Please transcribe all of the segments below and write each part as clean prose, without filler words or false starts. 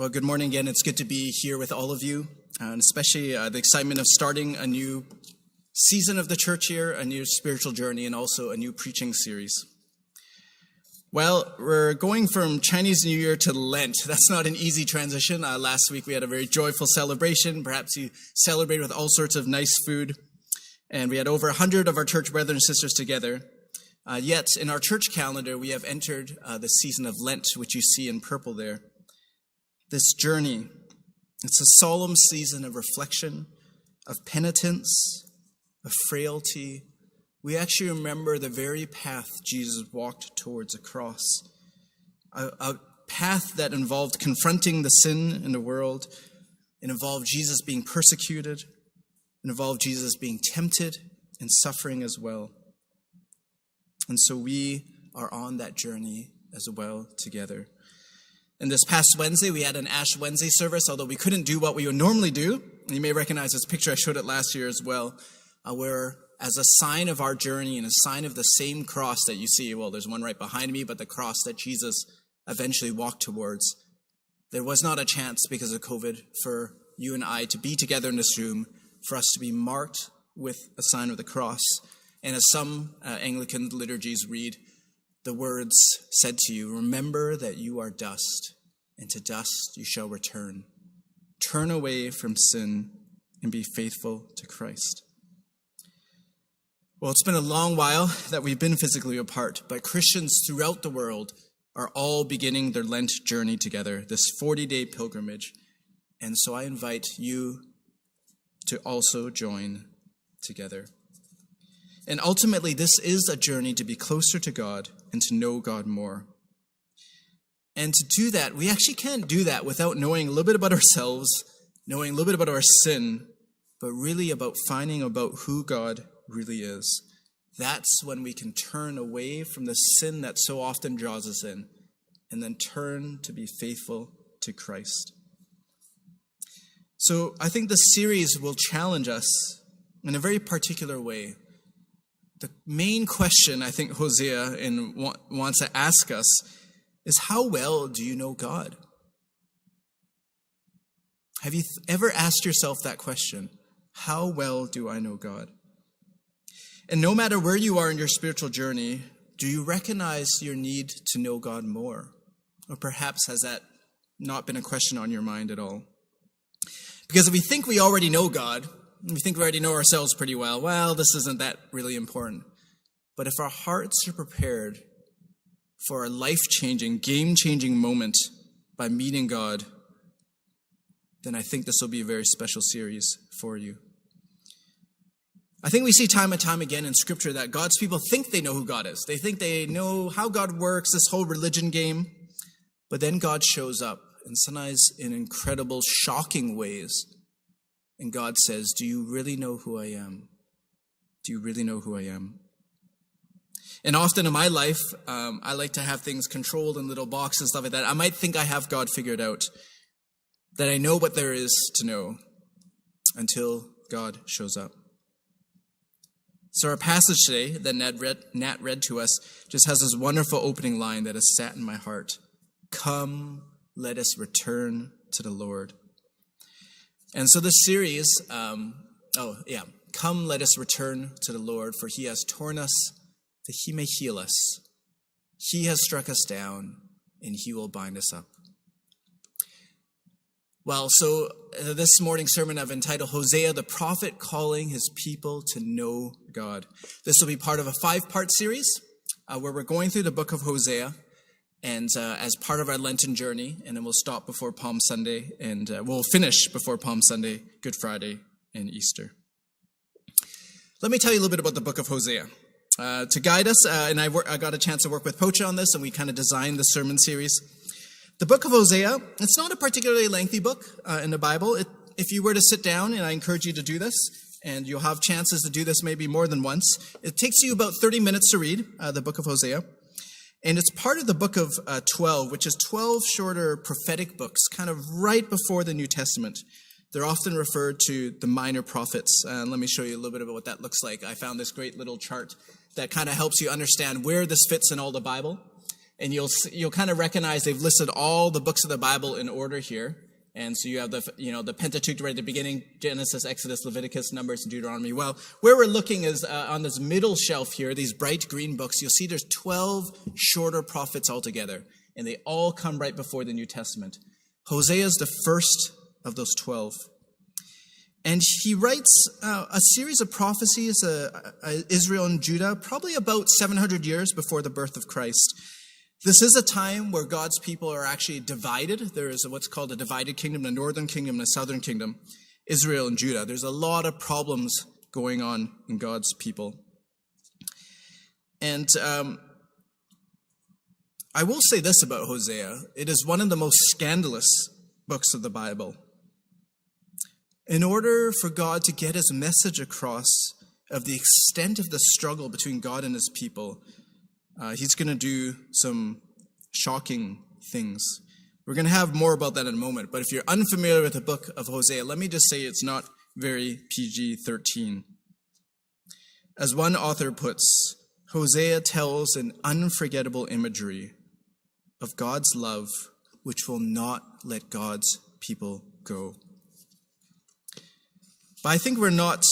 Well, good morning again. It's good to be here with all of you, and especially the excitement of starting a new season of the church here, a new spiritual journey, and also a new preaching series. Well, we're going from Chinese New Year to Lent. That's not an easy transition. Last week we had a very joyful celebration. Perhaps you celebrated with all sorts of nice food, and we had over 100 of our church brothers and sisters together. Yet, in our church calendar, we have entered the season of Lent, which you see in purple there. This journey, it's a solemn season of reflection, of penitence, of frailty. We actually remember the very path Jesus walked towards a cross, a path that involved confronting the sin in the world. It involved Jesus being persecuted. It involved Jesus being tempted and suffering as well. And so we are on that journey as well together. And this past Wednesday, we had an Ash Wednesday service, although we couldn't do what we would normally do. And you may recognize this picture, I showed it last year as well, where as a sign of our journey and a sign of the same cross that you see, well, there's one right behind me, but the cross that Jesus eventually walked towards, there was not a chance because of COVID for you and I to be together in this room, for us to be marked with a sign of the cross. And as some Anglican liturgies read, the words said to you, "Remember that you are dust, and to dust you shall return. Turn away from sin and be faithful to Christ." Well, it's been a long while that we've been physically apart, but Christians throughout the world are all beginning their Lent journey together, this 40-day pilgrimage. And so I invite you to also join together. And ultimately, this is a journey to be closer to God and to know God more. And to do that, we actually can't do that without knowing a little bit about ourselves, knowing a little bit about our sin, but really about finding about who God really is. That's when we can turn away from the sin that so often draws us in, and then turn to be faithful to Christ. So I think this series will challenge us in a very particular way. The main question I think Hosea wants to ask us is, how well do you know God? Have you ever asked yourself that question? How well do I know God? And no matter where you are in your spiritual journey, do you recognize your need to know God more? Or perhaps has that not been a question on your mind at all? Because if we think we already know God, we think we already know ourselves pretty well, this isn't that really important. But if our hearts are prepared for a life-changing, game-changing moment by meeting God, then I think this will be a very special series for you. I think we see time and time again in Scripture that God's people think they know who God is. They think they know how God works, this whole religion game. But then God shows up, and sometimes in incredible, shocking ways. And God says, "Do you really know who I am? Do you really know who I am?" And often in my life, I like to have things controlled in little boxes and stuff like that. I might think I have God figured out, that I know what there is to know, until God shows up. So our passage today that Nat read to us just has this wonderful opening line that has sat in my heart. "Come, let us return to the Lord." And so this series, "Come, let us return to the Lord, for he has torn us that he may heal us. He has struck us down, and he will bind us up." Well, so this morning's sermon I've entitled Hosea, the prophet calling his people to know God. This will be part of a 5-part series where we're going through the book of Hosea, and as part of our Lenten journey, and then we'll stop before Palm Sunday, and we'll finish before Palm Sunday, Good Friday, and Easter. Let me tell you a little bit about the book of Hosea. To guide us, and I got a chance to work with Pocha on this, and we kind of designed the sermon series. The book of Hosea, it's not a particularly lengthy book in the Bible. If you were to sit down, and I encourage you to do this, and you'll have chances to do this maybe more than once, it takes you about 30 minutes to read the book of Hosea. And it's part of the book of 12, which is 12 shorter prophetic books, kind of right before the New Testament. They're often referred to the minor prophets. Let me show you a little bit about what that looks like. I found this great little chart that kind of helps you understand where this fits in all the Bible. And you'll kind of recognize they've listed all the books of the Bible in order here. And so you have the Pentateuch right at the beginning, Genesis, Exodus, Leviticus, Numbers, and Deuteronomy. Well, where we're looking is on this middle shelf here, these bright green books. You'll see there's 12 shorter prophets altogether, and they all come right before the New Testament. Hosea is the first of those 12. And he writes a series of prophecies, Israel and Judah, probably about 700 years before the birth of Christ. This is a time where God's people are actually divided. There is what's called a divided kingdom, a northern kingdom and a southern kingdom, Israel and Judah. There's a lot of problems going on in God's people. And I will say this about Hosea. It is one of the most scandalous books of the Bible. In order for God to get his message across of the extent of the struggle between God and his people, he's going to do some shocking things. We're going to have more about that in a moment, but if you're unfamiliar with the book of Hosea, let me just say it's not very PG-13. As one author puts, Hosea tells an unforgettable imagery of God's love, which will not let God's people go. But I think we're not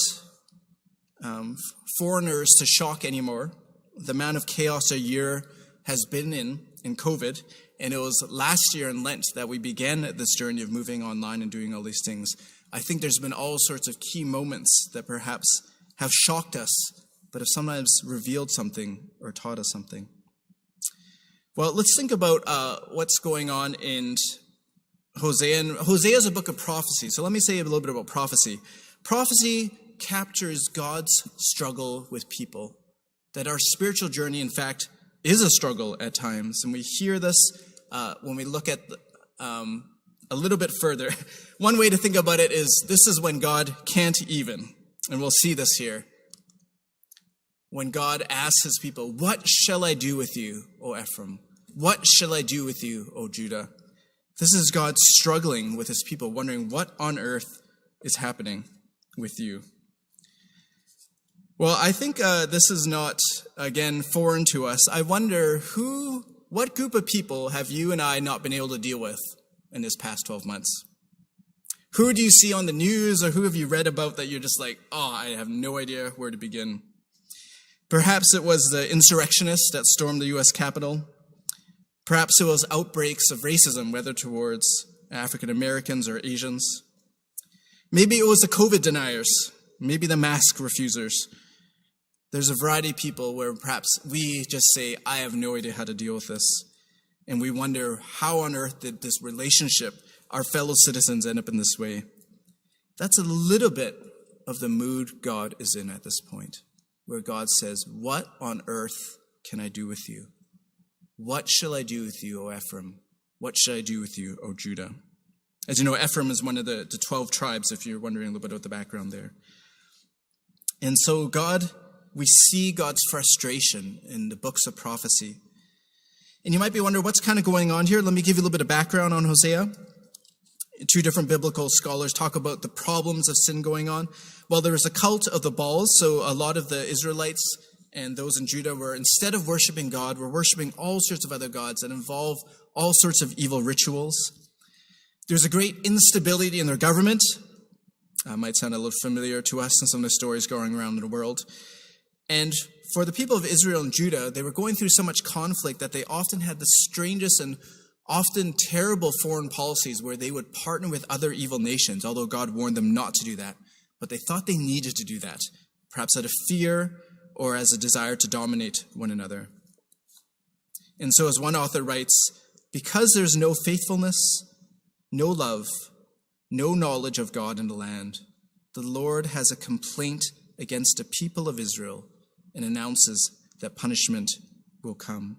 foreigners to shock anymore. The amount of chaos a year has been in COVID, and it was last year in Lent that we began this journey of moving online and doing all these things. I think there's been all sorts of key moments that perhaps have shocked us, but have sometimes revealed something or taught us something. Well, let's think about what's going on in Hosea. And Hosea is a book of prophecy, so let me say a little bit about prophecy. Prophecy captures God's struggle with people, that our spiritual journey, in fact, is a struggle at times. And we hear this when we look at a little bit further. One way to think about it is this is when God can't even, and we'll see this here. When God asks his people, "What shall I do with you, O Ephraim? What shall I do with you, O Judah?" This is God struggling with his people, wondering what on earth is happening with you. Well, I think this is not, again, foreign to us. I wonder what group of people have you and I not been able to deal with in this past 12 months? Who do you see on the news, or who have you read about that you're just like, I have no idea where to begin? Perhaps it was the insurrectionists that stormed the U.S. Capitol. Perhaps it was outbreaks of racism, whether towards African Americans or Asians. Maybe it was the COVID deniers, maybe the mask refusers. There's a variety of people where perhaps we just say, I have no idea how to deal with this. And we wonder, how on earth did this relationship, our fellow citizens, end up in this way? That's a little bit of the mood God is in at this point, where God says, what on earth can I do with you? What shall I do with you, O Ephraim? What shall I do with you, O Judah? As you know, Ephraim is one of the 12 tribes, if you're wondering a little bit about the background there. And so we see God's frustration in the books of prophecy. And you might be wondering, what's kind of going on here? Let me give you a little bit of background on Hosea. Two different biblical scholars talk about the problems of sin going on. Well, there was a cult of the Baals, so a lot of the Israelites and those in Judah were, instead of worshiping God, were worshiping all sorts of other gods that involve all sorts of evil rituals. There's a great instability in their government. Might sound a little familiar to us in some of the stories going around in the world. And for the people of Israel and Judah, they were going through so much conflict that they often had the strangest and often terrible foreign policies where they would partner with other evil nations, although God warned them not to do that. But they thought they needed to do that, perhaps out of fear or as a desire to dominate one another. And so as one author writes, because there's no faithfulness, no love, no knowledge of God in the land, the Lord has a complaint against the people of Israel and announces that punishment will come.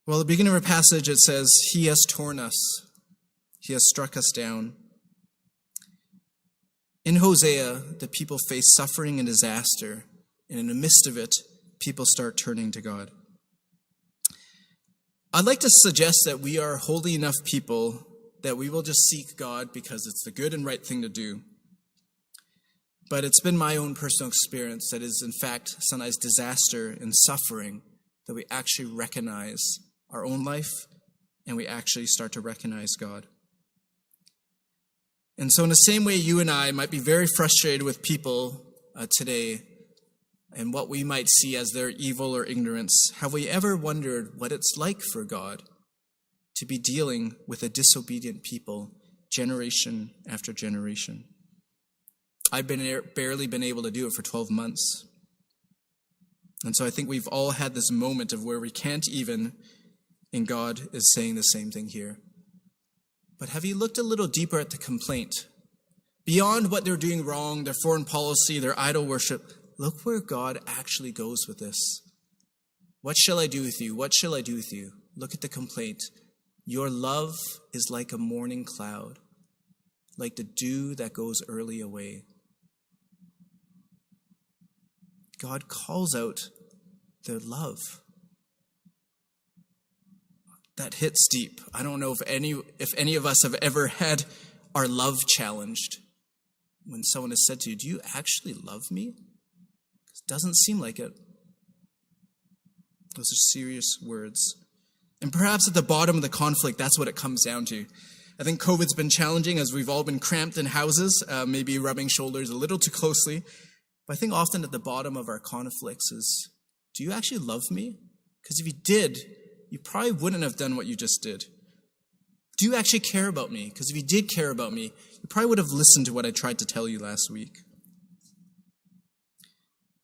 Well, at the beginning of our passage, it says, He has torn us. He has struck us down. In Hosea, the people face suffering and disaster, and in the midst of it, people start turning to God. I'd like to suggest that we are holy enough people that we will just seek God because it's the good and right thing to do. But it's been my own personal experience that is, in fact, sometimes disaster and suffering that we actually recognize our own life and we actually start to recognize God. And so in the same way you and I might be very frustrated with people today and what we might see as their evil or ignorance, have we ever wondered what it's like for God to be dealing with a disobedient people generation after generation? I've barely been able to do it for 12 months. And so I think we've all had this moment of where we can't even, and God is saying the same thing here. But have you looked a little deeper at the complaint? Beyond what they're doing wrong, their foreign policy, their idol worship, look where God actually goes with this. What shall I do with you? What shall I do with you? Look at the complaint. Your love is like a morning cloud, like the dew that goes early away. God calls out their love. That hits deep. I don't know if any of us have ever had our love challenged. When someone has said to you, do you actually love me? It doesn't seem like it. Those are serious words. And perhaps at the bottom of the conflict, that's what it comes down to. I think COVID's been challenging as we've all been cramped in houses, maybe rubbing shoulders a little too closely. But I think often at the bottom of our conflicts is, do you actually love me? Because if you did, you probably wouldn't have done what you just did. Do you actually care about me? Because if you did care about me, you probably would have listened to what I tried to tell you last week.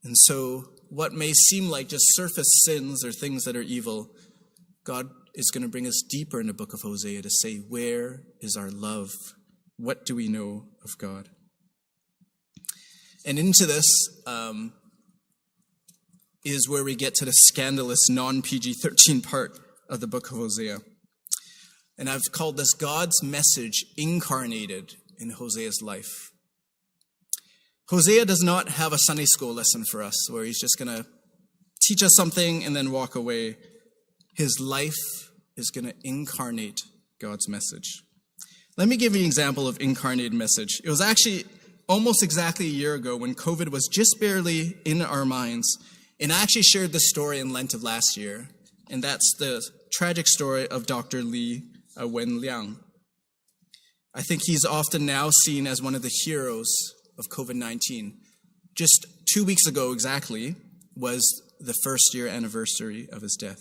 And so what may seem like just surface sins or things that are evil, God is going to bring us deeper in the book of Hosea to say, where is our love? What do we know of God? And into this is where we get to the scandalous non-PG-13 part of the book of Hosea. And I've called this God's message incarnated in Hosea's life. Hosea does not have a Sunday school lesson for us where he's just going to teach us something and then walk away. His life is going to incarnate God's message. Let me give you an example of incarnated message. It was actually almost exactly a year ago when COVID was just barely in our minds. And I actually shared this story in Lent of last year. And that's the tragic story of Dr. Li Wenliang. I think he's often now seen as one of the heroes of COVID-19. Just 2 weeks ago exactly was the first year anniversary of his death.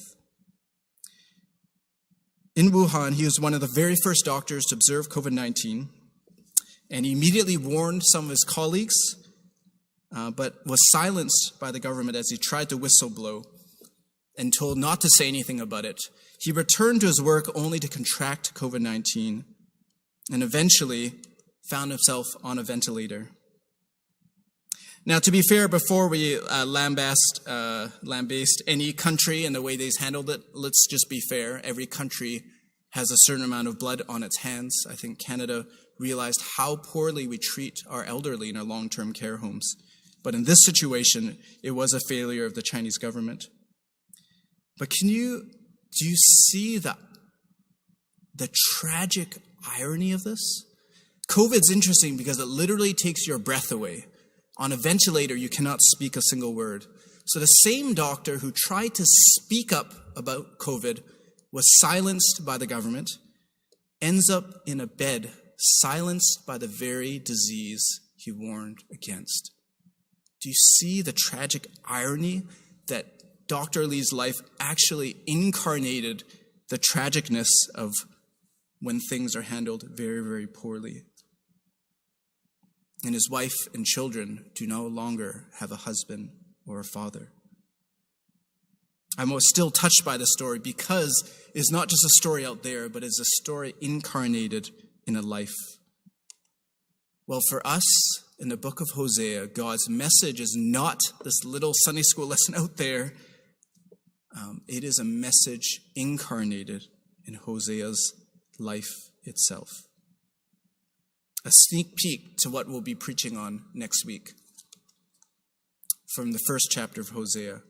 In Wuhan, he was one of the very first doctors to observe COVID-19, and he immediately warned some of his colleagues, but was silenced by the government as he tried to whistleblow and told not to say anything about it. He returned to his work only to contract COVID-19 and eventually found himself on a ventilator. Now, to be fair, before we lambaste any country and the way they've handled it, let's just be fair. Every country has a certain amount of blood on its hands. I think Canada realized how poorly we treat our elderly in our long-term care homes. But in this situation, it was a failure of the Chinese government. But do you see the tragic irony of this? COVID's interesting because it literally takes your breath away. On a ventilator, you cannot speak a single word. So the same doctor who tried to speak up about COVID was silenced by the government, ends up in a bed, silenced by the very disease he warned against. Do you see the tragic irony that Dr. Li's life actually incarnated the tragicness of when things are handled very, very poorly? And his wife and children do no longer have a husband or a father. I'm still touched by this story because it's not just a story out there, but it's a story incarnated in a life. Well, for us, in the book of Hosea, God's message is not this little Sunday school lesson out there. It is a message incarnated in Hosea's life itself. A sneak peek to what we'll be preaching on next week from the first chapter of Hosea.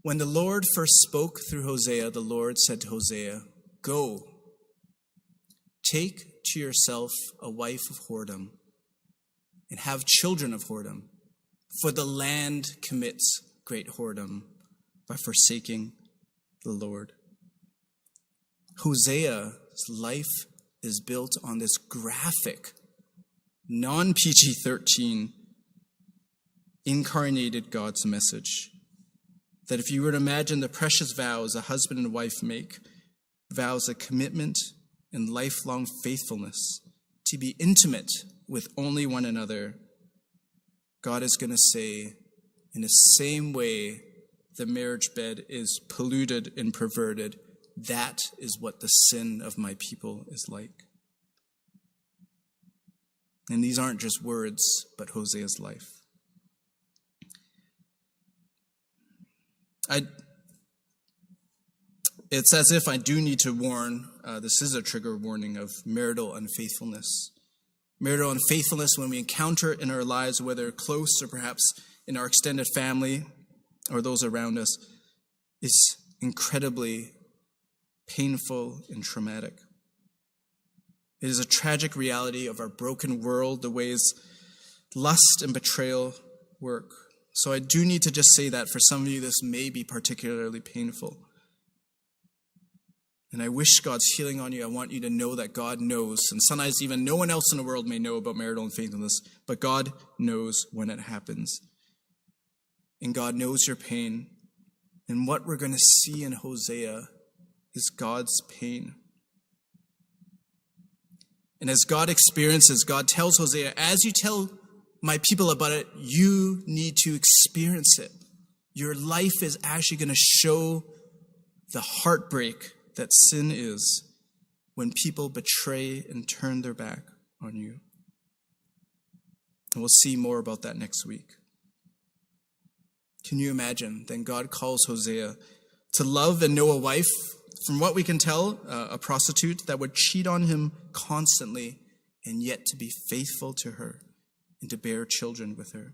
When the Lord first spoke through Hosea, the Lord said to Hosea, "Go, take to yourself a wife of whoredom and have children of whoredom, for the land commits great whoredom by forsaking the Lord. Hosea's life is built on this graphic, non-PG-13, incarnated God's message. That if you were to imagine the precious vows a husband and wife make, vows of commitment and lifelong faithfulness, to be intimate with only one another, God is going to say, in the same way the marriage bed is polluted and perverted, that is what the sin of my people is like. And these aren't just words, but Hosea's life. It's as if I do need to warn, this is a trigger warning of marital unfaithfulness. Marital unfaithfulness, when we encounter it in our lives, whether close or perhaps in our extended family or those around us, is incredibly painful and traumatic. It is a tragic reality of our broken world, the ways lust and betrayal work. So I do need to just say that for some of you, this may be particularly painful. And I wish God's healing on you. I want you to know that God knows. And sometimes even no one else in the world may know about marital unfaithfulness, but God knows when it happens. And God knows your pain. And what we're going to see in Hosea is God's pain. And as God experiences, God tells Hosea, as you tell my people about it, you need to experience it. Your life is actually going to show the heartbreak that sin is when people betray and turn their back on you. And we'll see more about that next week. Can you imagine? Then God calls Hosea to love and know a wife, from what we can tell, a prostitute that would cheat on him constantly, and yet to be faithful to her and to bear children with her.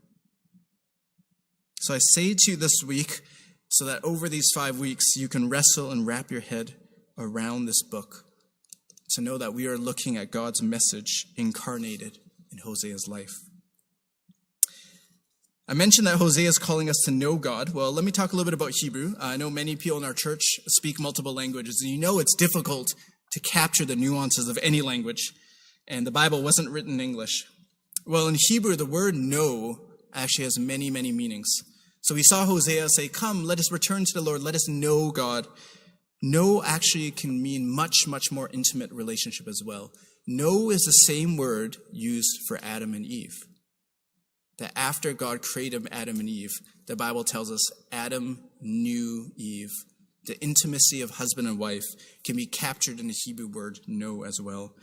So I say to you this week, so that over these 5 weeks you can wrestle and wrap your head around this book, to know that we are looking at God's message incarnated in Hosea's life. I mentioned that Hosea is calling us to know God. Well, let me talk a little bit about Hebrew. I know many people in our church speak multiple languages, and you know it's difficult to capture the nuances of any language, and the Bible wasn't written in English. Well, in Hebrew, the word know actually has many, many meanings. So we saw Hosea say, come, let us return to the Lord, let us know God. Know actually can mean much, much more intimate relationship as well. Know is the same word used for Adam and Eve. That after God created Adam and Eve, the Bible tells us Adam knew Eve. The intimacy of husband and wife can be captured in the Hebrew word know as well.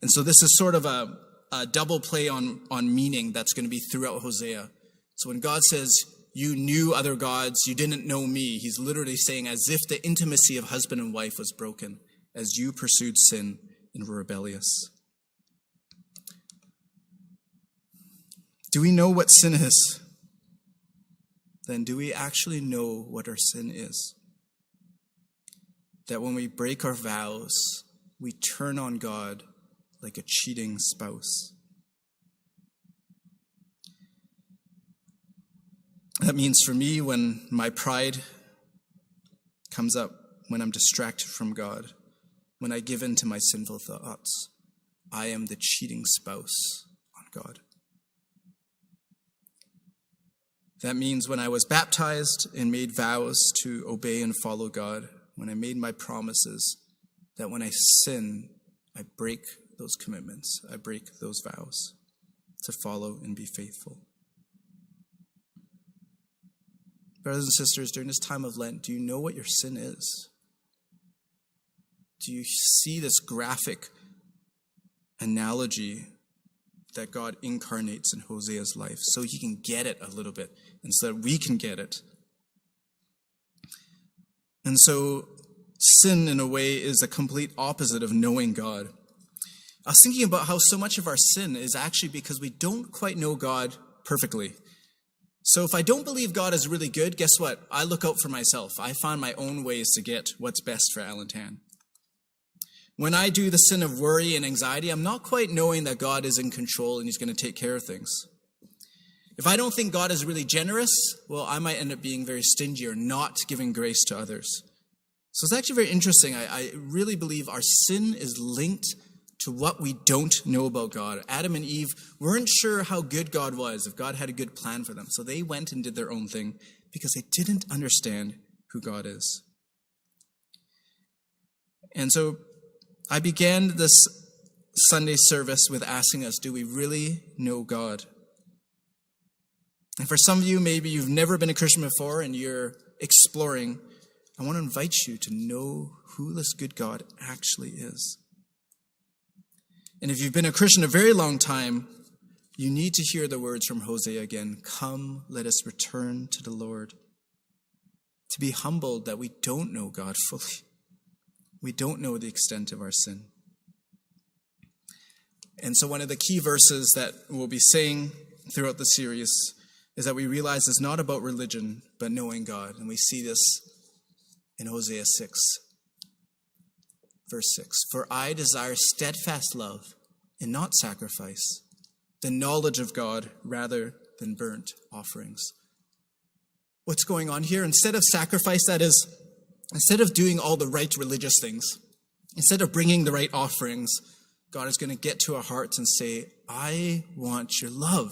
And so this is sort of a double play on meaning that's going to be throughout Hosea. So when God says, you knew other gods, you didn't know me, he's literally saying as if the intimacy of husband and wife was broken, as you pursued sin and were rebellious. Do we know what sin is? Then do we actually know what our sin is? That when we break our vows, we turn on God like a cheating spouse. That means for me, when my pride comes up, when I'm distracted from God, when I give in to my sinful thoughts, I am the cheating spouse on God. That means when I was baptized and made vows to obey and follow God, when I made my promises, that when I sin, I break those commitments, I break those vows to follow and be faithful. Brothers and sisters, during this time of Lent, do you know what your sin is? Do you see this graphic analogy that God incarnates in Hosea's life so he can get it a little bit and so that we can get it? And so sin, in a way, is a complete opposite of knowing God. I was thinking about how so much of our sin is actually because we don't quite know God perfectly. So if I don't believe God is really good, guess what? I look out for myself. I find my own ways to get what's best for Allan Tan. When I do the sin of worry and anxiety, I'm not quite knowing that God is in control and he's going to take care of things. If I don't think God is really generous, well, I might end up being very stingy or not giving grace to others. So it's actually very interesting. I really believe our sin is linked to what we don't know about God. Adam and Eve weren't sure how good God was, if God had a good plan for them. So they went and did their own thing because they didn't understand who God is. And so I began this Sunday service with asking us, do we really know God? And for some of you, maybe you've never been a Christian before and you're exploring. I want to invite you to know who this good God actually is. And if you've been a Christian a very long time, you need to hear the words from Hosea again. Come, let us return to the Lord. To be humbled that we don't know God fully. We don't know the extent of our sin. And so one of the key verses that we'll be saying throughout the series is that we realize it's not about religion, but knowing God. And we see this in Hosea 6, verse 6. For I desire steadfast love and not sacrifice, the knowledge of God rather than burnt offerings. What's going on here? Instead of sacrifice, that is, instead of doing all the right religious things, instead of bringing the right offerings, God is going to get to our hearts and say, I want your love.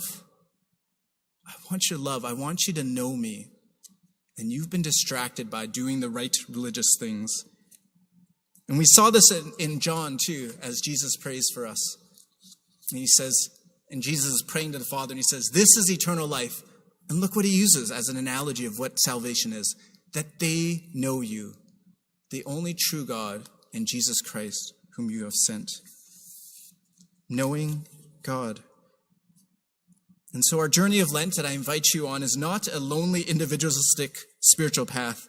I want your love. I want you to know me. And you've been distracted by doing the right religious things. And we saw this in John too, as Jesus prays for us. And he says, and Jesus is praying to the Father, and he says, this is eternal life. And look what he uses as an analogy of what salvation is. That they know you, the only true God, and Jesus Christ, whom you have sent. Knowing God. And so our journey of Lent that I invite you on is not a lonely individualistic spiritual path.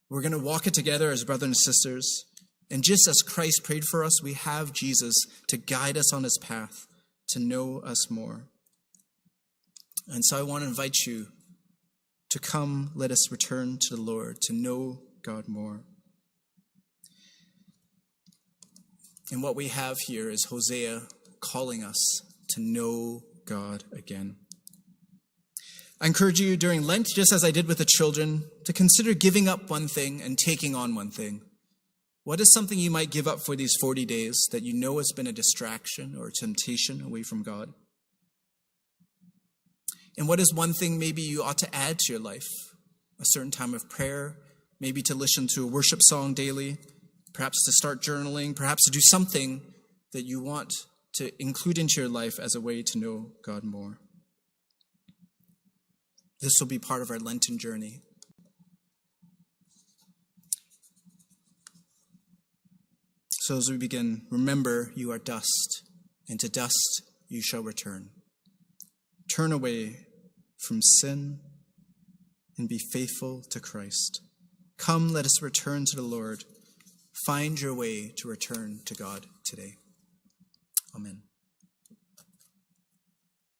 We're going to walk it together as brothers and sisters. And just as Christ prayed for us, we have Jesus to guide us on his path, to know us more. And so I want to invite you to come, let us return to the Lord, to know God more. And what we have here is Hosea calling us to know God again. I encourage you during Lent, just as I did with the children, to consider giving up one thing and taking on one thing. What is something you might give up for these 40 days that you know has been a distraction or a temptation away from God? And what is one thing maybe you ought to add to your life? A certain time of prayer, maybe to listen to a worship song daily, perhaps to start journaling, perhaps to do something that you want to include into your life as a way to know God more. This will be part of our Lenten journey. So as we begin, remember you are dust, and to dust you shall return. Turn away from sin and be faithful to Christ. Come, let us return to the Lord. Find your way to return to God today. Amen.